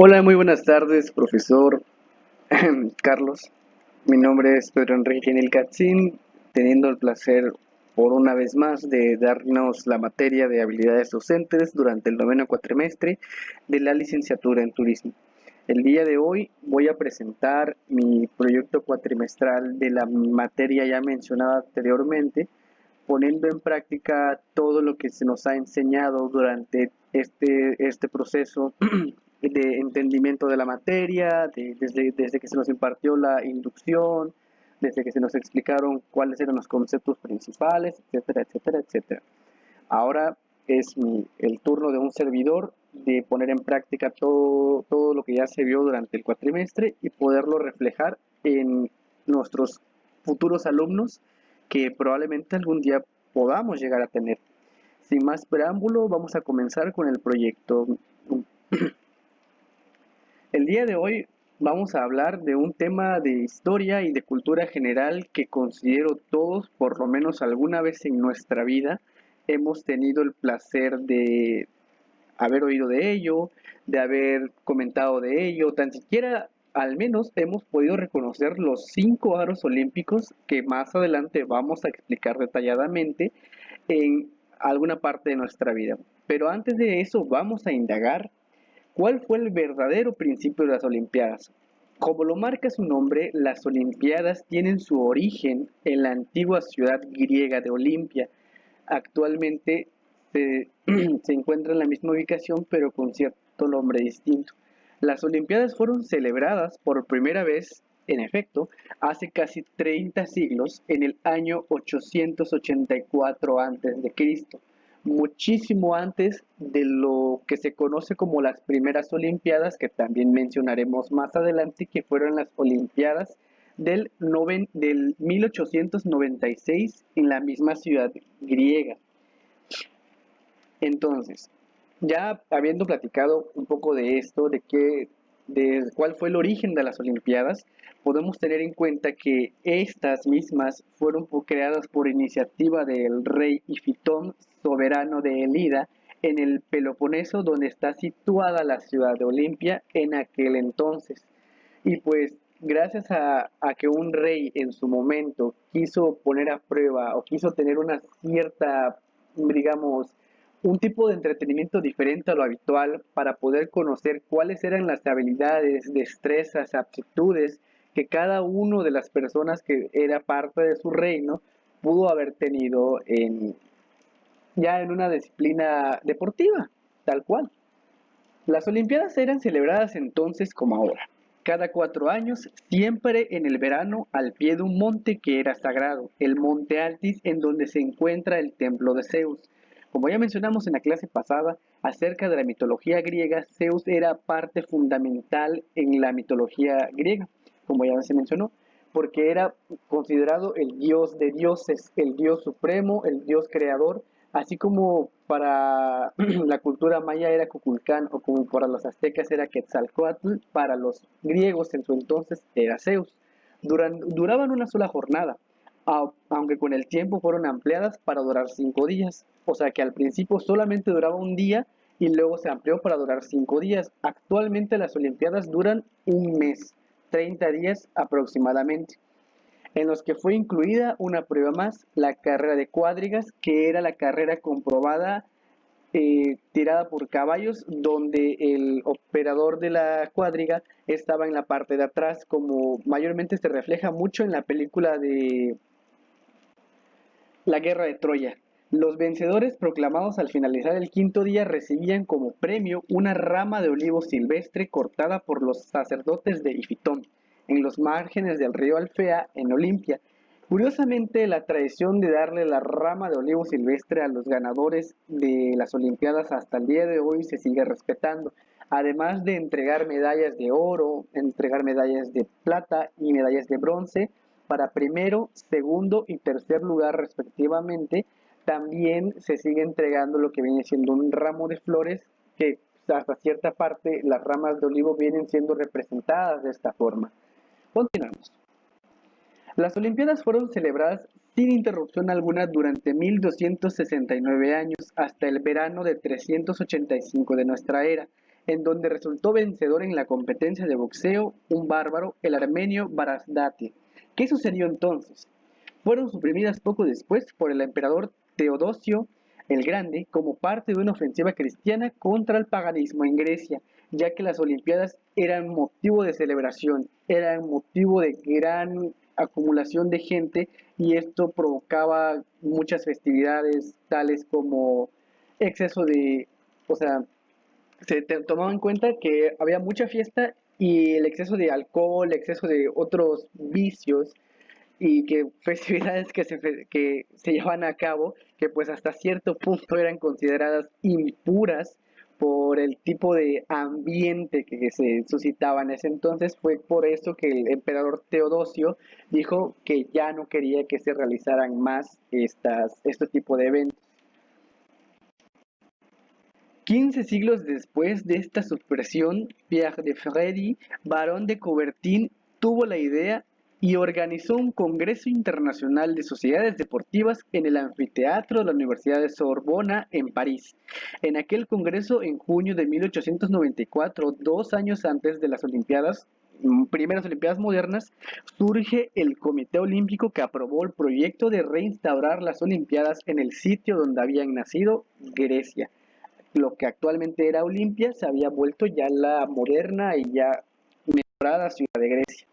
Hola, muy buenas tardes, profesor Carlos. Mi nombre es Pedro Enrique Nilcatzin, teniendo el placer por una vez más de darnos la materia de habilidades docentes durante el noveno cuatrimestre de la licenciatura en turismo. El día de hoy voy a presentar mi proyecto cuatrimestral de la materia ya mencionada anteriormente, poniendo en práctica todo lo que se nos ha enseñado durante este proceso de entendimiento de la materia, desde que se nos impartió la inducción, desde que se nos explicaron cuáles eran los conceptos principales, etcétera, etcétera, etcétera. Ahora es el turno de un servidor de poner en práctica todo lo que ya se vio durante el cuatrimestre y poderlo reflejar en nuestros futuros alumnos que probablemente algún día podamos llegar a tener. Sin más preámbulo, vamos a comenzar con el proyecto. El día de hoy vamos a hablar de un tema de historia y de cultura general que considero todos, por lo menos alguna vez en nuestra vida, hemos tenido el placer de haber oído de ello, de haber comentado de ello, tan siquiera al menos hemos podido reconocer los 5 aros olímpicos que más adelante vamos a explicar detalladamente en alguna parte de nuestra vida. Pero antes de eso vamos a indagar cuál fue el verdadero principio de las Olimpiadas. Como lo marca su nombre, las Olimpiadas tienen su origen en la antigua ciudad griega de Olimpia. Actualmente se encuentra en la misma ubicación, pero con cierto nombre distinto. Las Olimpiadas fueron celebradas por primera vez, en efecto, hace casi 30 siglos, en el año 884 a.C., muchísimo antes de lo que se conoce como las primeras Olimpiadas, que también mencionaremos más adelante, que fueron las Olimpiadas del 1896 en la misma ciudad griega. Entonces, ya habiendo platicado un poco de esto, de cuál fue el origen de las Olimpiadas, podemos tener en cuenta que estas mismas fueron creadas por iniciativa del rey Ifitón, soberano de Elida, en el Peloponeso, donde está situada la ciudad de Olimpia en aquel entonces. Y pues gracias a que un rey en su momento quiso poner a prueba o quiso tener una cierta, digamos, un tipo de entretenimiento diferente a lo habitual para poder conocer cuáles eran las habilidades, destrezas, aptitudes que cada uno de las personas que era parte de su reino pudo haber tenido ya en una disciplina deportiva, tal cual. Las Olimpiadas eran celebradas entonces como ahora, cada 4 años, siempre en el verano, al pie de un monte que era sagrado, el Monte Altis, en donde se encuentra el templo de Zeus. Como ya mencionamos en la clase pasada, acerca de la mitología griega, Zeus era parte fundamental en la mitología griega, como ya se mencionó, porque era considerado el dios de dioses, el dios supremo, el dios creador, así como para la cultura maya era Kukulcán o como para los aztecas era Quetzalcóatl, para los griegos en su entonces era Zeus. Duraban una sola jornada, aunque con el tiempo fueron ampliadas para durar 5 días. O sea que al principio solamente duraba un día y luego se amplió para durar 5 días. Actualmente las Olimpiadas duran un mes, 30 días aproximadamente, en los que fue incluida una prueba más, la carrera de cuadrigas, que era la carrera comprobada tirada por caballos, donde el operador de la cuadriga estaba en la parte de atrás, como mayormente se refleja mucho en la película de la Guerra de Troya. Los vencedores proclamados al finalizar el quinto día recibían como premio una rama de olivo silvestre cortada por los sacerdotes de Ifitón, en los márgenes del río Alfea, en Olimpia. Curiosamente, la tradición de darle la rama de olivo silvestre a los ganadores de las Olimpiadas hasta el día de hoy se sigue respetando, además de entregar medallas de oro, entregar medallas de plata y medallas de bronce para primero, segundo y tercer lugar respectivamente. También se sigue entregando lo que viene siendo un ramo de flores, que hasta cierta parte las ramas de olivo vienen siendo representadas de esta forma. Continuamos. Las Olimpiadas fueron celebradas sin interrupción alguna durante 1269 años hasta el verano de 385 de nuestra era, en donde resultó vencedor en la competencia de boxeo un bárbaro, el armenio Barazdati. ¿Qué sucedió entonces? Fueron suprimidas poco después por el emperador Teodosio el Grande como parte de una ofensiva cristiana contra el paganismo en Grecia, ya que las Olimpiadas eran motivo de celebración, eran motivo de gran acumulación de gente y esto provocaba muchas festividades tales como exceso de, o sea, tomaba en cuenta que había mucha fiesta y el exceso de alcohol, exceso de otros vicios y que festividades que se llevan a cabo, que pues hasta cierto punto eran consideradas impuras por el tipo de ambiente que se suscitaba en ese entonces, fue por eso que el emperador Teodosio dijo que ya no quería que se realizaran más este tipo de eventos. 15 siglos después de esta supresión, Pierre de Freddy, barón de Coubertin, tuvo la idea y organizó un Congreso Internacional de Sociedades Deportivas en el anfiteatro de la Universidad de Sorbona en París. En aquel congreso, en junio de 1894, 2 años antes de las Olimpiadas, primeras Olimpiadas modernas, surge el Comité Olímpico que aprobó el proyecto de reinstaurar las Olimpiadas en el sitio donde habían nacido, Grecia. Lo que actualmente era Olimpia se había vuelto ya la moderna y ya mejorada ciudad de Grecia.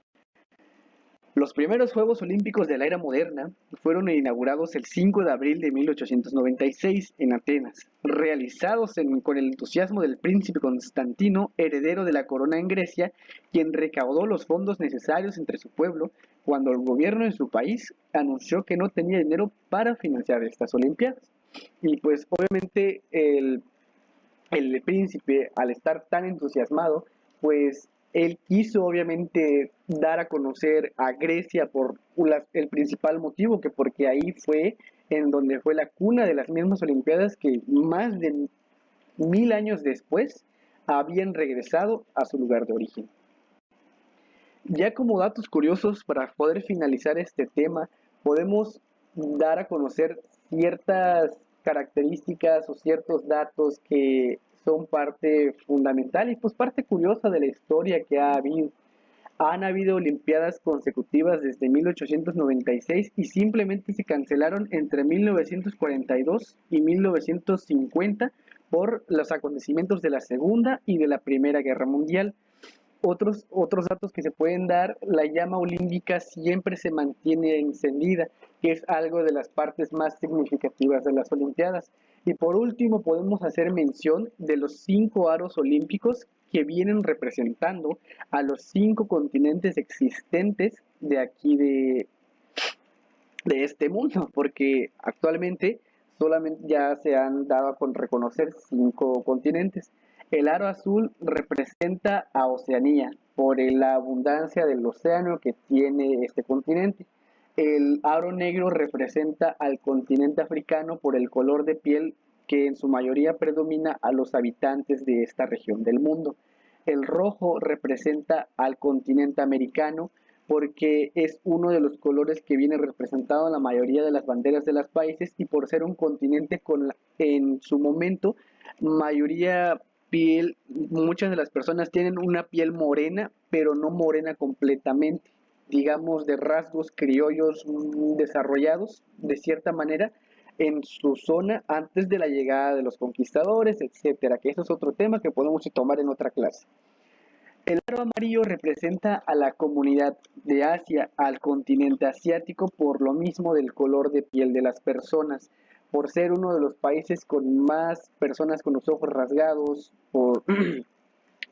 Los primeros Juegos Olímpicos de la era moderna fueron inaugurados el 5 de abril de 1896 en Atenas, realizados con el entusiasmo del príncipe Constantino, heredero de la corona en Grecia, quien recaudó los fondos necesarios entre su pueblo cuando el gobierno de su país anunció que no tenía dinero para financiar estas Olimpiadas. Y pues obviamente el príncipe, al estar tan entusiasmado, pues él quiso obviamente dar a conocer a Grecia por el principal motivo, que porque ahí fue en donde fue la cuna de las mismas Olimpiadas que más de 1000 años después habían regresado a su lugar de origen. Ya como datos curiosos para poder finalizar este tema, podemos dar a conocer ciertas características o ciertos datos que son parte fundamental y pues parte curiosa de la historia que ha habido. Han habido Olimpiadas consecutivas desde 1896 y simplemente se cancelaron entre 1942 y 1950 por los acontecimientos de la Segunda y de la Primera Guerra Mundial. Otros datos que se pueden dar, la llama olímpica siempre se mantiene encendida, que es algo de las partes más significativas de las Olimpiadas. Y por último, podemos hacer mención de los 5 aros olímpicos que vienen representando a los 5 continentes existentes de aquí de este mundo, porque actualmente solamente ya se han dado con reconocer 5 continentes. El aro azul representa a Oceanía por la abundancia del océano que tiene este continente. El aro negro representa al continente africano por el color de piel que en su mayoría predomina a los habitantes de esta región del mundo. El rojo representa al continente americano porque es uno de los colores que viene representado en la mayoría de las banderas de los países y por ser un continente en su momento mayoría piel, muchas de las personas tienen una piel morena, pero no morena completamente, digamos de rasgos criollos desarrollados de cierta manera en su zona antes de la llegada de los conquistadores, etcétera, que eso es otro tema que podemos tomar en otra clase. El aro amarillo representa a la comunidad de Asia, al continente asiático, por lo mismo del color de piel de las personas, por ser uno de los países con más personas con los ojos rasgados, por,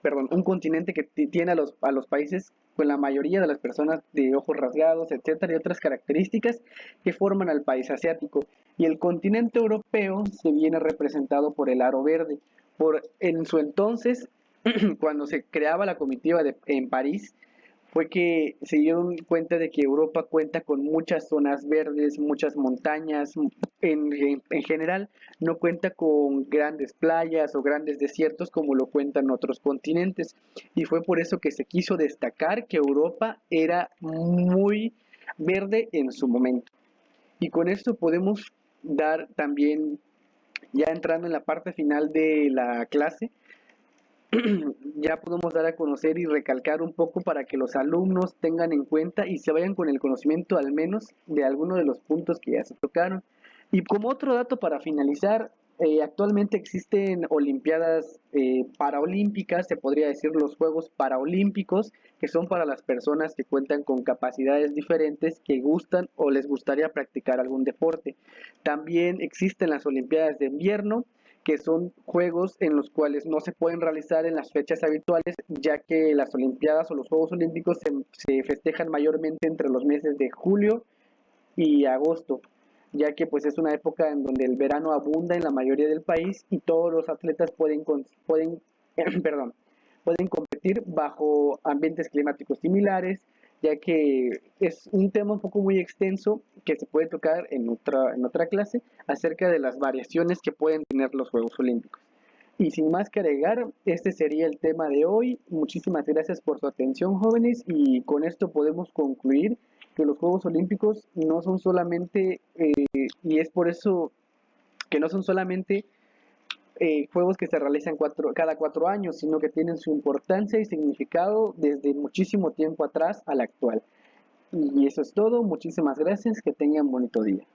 perdón, un continente que tiene a los países con la mayoría de las personas de ojos rasgados, etcétera, y otras características que forman al país asiático. Y el continente europeo se viene representado por el aro verde. En su entonces, cuando se creaba la comitiva en París, fue que se dieron cuenta de que Europa cuenta con muchas zonas verdes, muchas montañas, en general no cuenta con grandes playas o grandes desiertos como lo cuentan otros continentes. Y fue por eso que se quiso destacar que Europa era muy verde en su momento. Y con esto podemos dar también, ya entrando en la parte final de la clase, ya podemos dar a conocer y recalcar un poco para que los alumnos tengan en cuenta y se vayan con el conocimiento al menos de alguno de los puntos que ya se tocaron. Y como otro dato para finalizar, actualmente existen olimpiadas paraolímpicas, se podría decir los Juegos Paraolímpicos, que son para las personas que cuentan con capacidades diferentes, que gustan o les gustaría practicar algún deporte. También existen las Olimpiadas de Invierno, que son juegos en los cuales no se pueden realizar en las fechas habituales, ya que las Olimpiadas o los Juegos Olímpicos se festejan mayormente entre los meses de julio y agosto, ya que pues es una época en donde el verano abunda en la mayoría del país y todos los atletas pueden perdón, pueden competir bajo ambientes climáticos similares, ya que es un tema un poco muy extenso que se puede tocar en otra clase acerca de las variaciones que pueden tener los Juegos Olímpicos. Y sin más que agregar, este sería el tema de hoy. Muchísimas gracias por su atención, jóvenes, y con esto podemos concluir que los Juegos Olímpicos no son solamente, y es por eso que no son solamente juegos que se realizan cada 4 años, sino que tienen su importancia y significado desde muchísimo tiempo atrás al actual. Y eso es todo, muchísimas gracias, que tengan bonito día.